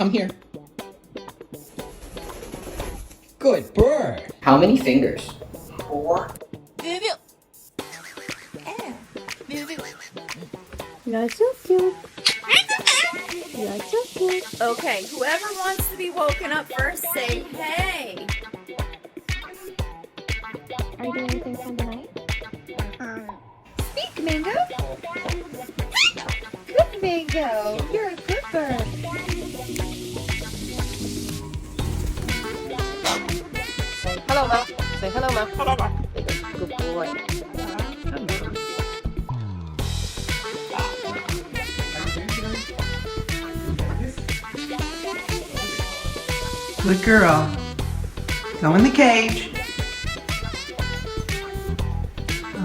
come here. Good bird. How many fingers? 4. You're so cute. You're so cute. Okay, whoever wants to be woken up first, say hey. Are you doing anything fun tonight? Speak, Mango. Good Mango. You're a good bird. Say hello, Ma. Say hello, Ma. Hello, Ma. Good boy. Good girl. Go in the cage.